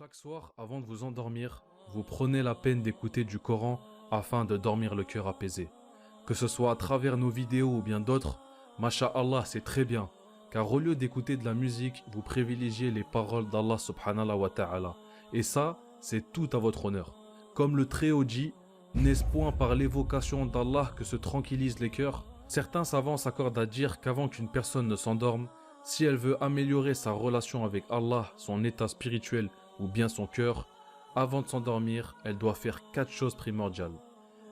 Chaque soir, avant de vous endormir, vous prenez la peine d'écouter du Coran afin de dormir le cœur apaisé. Que ce soit à travers nos vidéos ou bien d'autres, Masha'Allah, c'est très bien, car au lieu d'écouter de la musique, vous privilégiez les paroles d'Allah subhanahu wa ta'ala. Et ça, c'est tout à votre honneur. Comme le Très-Haut dit, n'est-ce point par l'évocation d'Allah que se tranquillisent les cœurs? Certains savants s'accordent à dire qu'avant qu'une personne ne s'endorme, si elle veut améliorer sa relation avec Allah, son état spirituel ou bien son cœur, avant de s'endormir, elle doit faire 4 choses primordiales.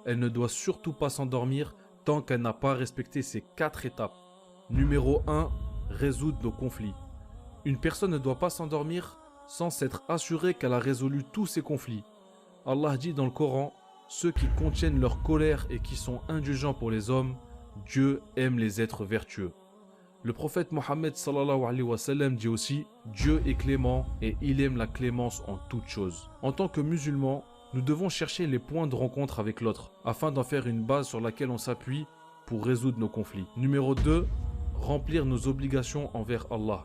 Elle ne doit surtout pas s'endormir tant qu'elle n'a pas respecté ces 4 étapes. Numéro 1, résoudre nos conflits. Une personne ne doit pas s'endormir sans s'être assurée qu'elle a résolu tous ses conflits. Allah dit dans le Coran, ceux qui contiennent leur colère et qui sont indulgents pour les hommes, Dieu aime les êtres vertueux. Le prophète Mohammed sallallahu alayhi wa sallam dit aussi « Dieu est clément et il aime la clémence en toutes choses ». En tant que musulmans, nous devons chercher les points de rencontre avec l'autre, afin d'en faire une base sur laquelle on s'appuie pour résoudre nos conflits. Numéro 2, remplir nos obligations envers Allah.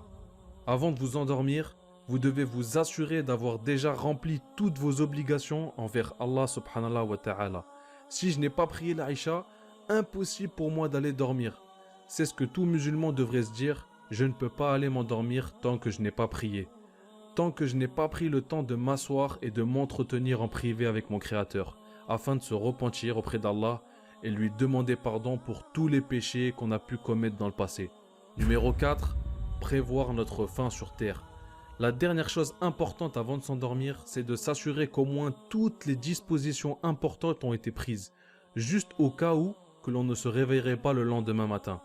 Avant de vous endormir, vous devez vous assurer d'avoir déjà rempli toutes vos obligations envers Allah subhanahu wa ta'ala. Si je n'ai pas prié l'Aïcha, impossible pour moi d'aller dormir. C'est ce que tout musulman devrait se dire, je ne peux pas aller m'endormir tant que je n'ai pas prié. Tant que je n'ai pas pris le temps de m'asseoir et de m'entretenir en privé avec mon Créateur, afin de se repentir auprès d'Allah et lui demander pardon pour tous les péchés qu'on a pu commettre dans le passé. Numéro 4, prévoir notre fin sur terre. La dernière chose importante avant de s'endormir, c'est de s'assurer qu'au moins toutes les dispositions importantes ont été prises, juste au cas où que l'on ne se réveillerait pas le lendemain matin.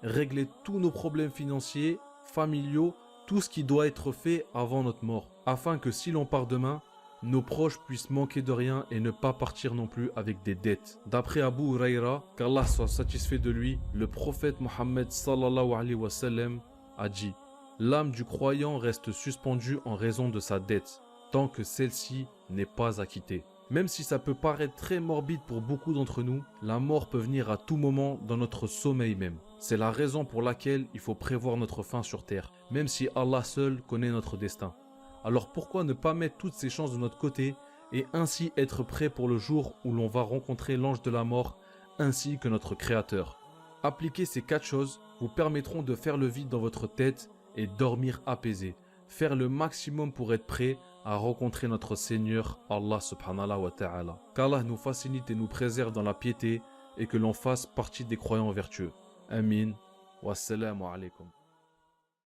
Régler tous nos problèmes financiers, familiaux, tout ce qui doit être fait avant notre mort, afin que si l'on part demain, nos proches puissent manquer de rien et ne pas partir non plus avec des dettes. D'après Abu Huraira, qu'Allah soit satisfait de lui, le prophète Mohammed sallallahu alayhi wa sallam a dit « L'âme du croyant reste suspendue en raison de sa dette, tant que celle-ci n'est pas acquittée. » Même si ça peut paraître très morbide pour beaucoup d'entre nous, la mort peut venir à tout moment dans notre sommeil même. C'est la raison pour laquelle il faut prévoir notre fin sur terre, même si Allah seul connaît notre destin. Alors pourquoi ne pas mettre toutes ces chances de notre côté et ainsi être prêt pour le jour où l'on va rencontrer l'ange de la mort ainsi que notre Créateur. Appliquer ces 4 choses vous permettront de faire le vide dans votre tête et dormir apaisé. Faire le maximum pour être prêt à rencontrer notre Seigneur Allah subhanahu wa ta'ala. Qu'Allah nous facilite et nous préserve dans la piété et que l'on fasse partie des croyants vertueux. Amin. Wassalamu alaikum.